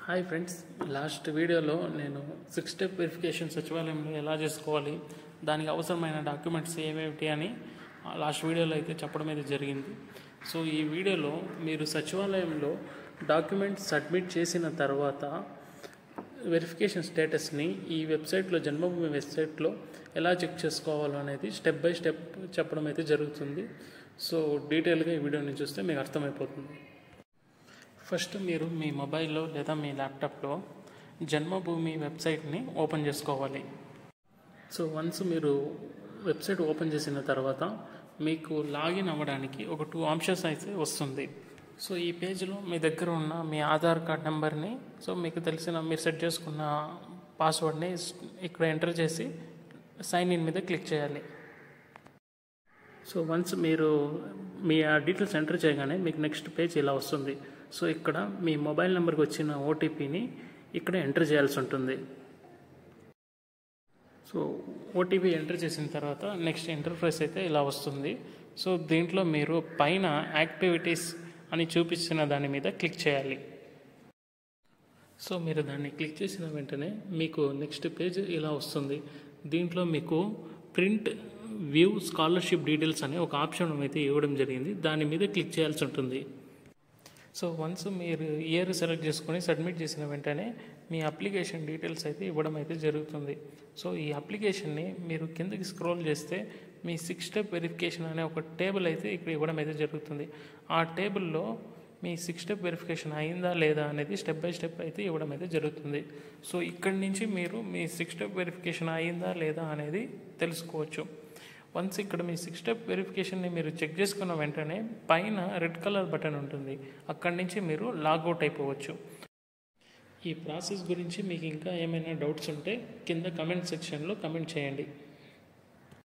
Hi friends, last వీడియోలో నేను 6 step verification సచివాలయంలో ఎలా చేసుకోవాలి, దానికి అవసరమైన డాక్యుమెంట్స్ ఏమేమిటి అని లాస్ట్ వీడియోలో అయితే చెప్పడం అయితే జరిగింది. సో ఈ వీడియోలో మీరు సచివాలయంలో డాక్యుమెంట్స్ సబ్మిట్ చేసిన తర్వాత వెరిఫికేషన్ స్టేటస్ని ఈ వెబ్సైట్లో, జన్మభూమి వెబ్సైట్లో ఎలా చెక్ చేసుకోవాలో అనేది స్టెప్ బై స్టెప్ చెప్పడం అయితే జరుగుతుంది. సో డీటెయిల్గా ఈ వీడియోని చూస్తే మీకు అర్థమైపోతుంది. ఫస్ట్ మీరు మీ మొబైల్లో లేదా మీ ల్యాప్టాప్లో జన్మభూమి వెబ్సైట్ని ఓపెన్ చేసుకోవాలి. సో వన్స్ మీరు వెబ్సైట్ ఓపెన్ చేసిన తర్వాత మీకు లాగిన్ అవ్వడానికి ఒక 2 ఆప్షన్స్ అయితే వస్తుంది. సో ఈ పేజ్లో మీ దగ్గర ఉన్న మీ ఆధార్ కార్డ్ నెంబర్ని, సో మీకు తెలిసిన మీరు సెట్ చేసుకున్న పాస్వర్డ్ని ఇక్కడ ఎంటర్ చేసి సైన్ ఇన్ మీద క్లిక్ చేయాలి. సో వన్స్ మీరు మీ డీటెయిల్స్ ఎంటర్ చేయగానే మీకు నెక్స్ట్ పేజ్ ఇలా వస్తుంది. సో ఇక్కడ మీ మొబైల్ నెంబర్కి వచ్చిన ఓటీపీని ఇక్కడ ఎంటర్ చేయాల్సి ఉంటుంది. సో ఓటీపీ ఎంటర్ చేసిన తర్వాత నెక్స్ట్ ఇంటర్ఫేస్ అయితే ఇలా వస్తుంది. సో దీంట్లో మీరు పైన యాక్టివిటీస్ అని చూపిస్తున్న దాని మీద క్లిక్ చేయాలి. సో మీరు దాన్ని క్లిక్ చేసిన వెంటనే మీకు నెక్స్ట్ పేజ్ ఇలా వస్తుంది. దీంట్లో మీకు ప్రింట్ వ్యూ స్కాలర్షిప్ డీటెయిల్స్ అనే ఒక ఆప్షన్ అయితే ఇవ్వడం జరిగింది. దాని మీద క్లిక్ చేయాల్సి ఉంటుంది. సో వన్స్ మీరు ఇయర్ సెలెక్ట్ చేసుకొని సబ్మిట్ చేసిన వెంటనే మీ అప్లికేషన్ డీటెయిల్స్ అయితే ఇవ్వడం అయితే జరుగుతుంది. సో ఈ అప్లికేషన్ని మీరు కిందకి స్క్రోల్ చేస్తే మీ 6 స్టెప్ వెరిఫికేషన్ అనే ఒక టేబుల్ అయితే ఇక్కడ ఇవ్వడం అయితే జరుగుతుంది. ఆ టేబుల్లో మీ 6 స్టెప్ వెరిఫికేషన్ అయిందా లేదా అనేది స్టెప్ బై స్టెప్ అయితే ఇవ్వడం అయితే జరుగుతుంది. సో ఇక్కడి నుంచి మీరు మీ 6 స్టెప్ వెరిఫికేషన్ అయిందా లేదా అనేది తెలుసుకోవచ్చు. వన్స్ ఇక్కడ మీ 6 స్టెప్ వెరిఫికేషన్ని మీరు చెక్ చేసుకున్న వెంటనే పైన రెడ్ కలర్ బటన్ ఉంటుంది. అక్కడి నుంచి మీరు లాగౌట్ అయిపోవచ్చు. ఈ ప్రాసెస్ గురించి మీకు ఇంకా ఏమైనా డౌట్స్ ఉంటే కింద కమెంట్ సెక్షన్లో కమెంట్ చేయండి.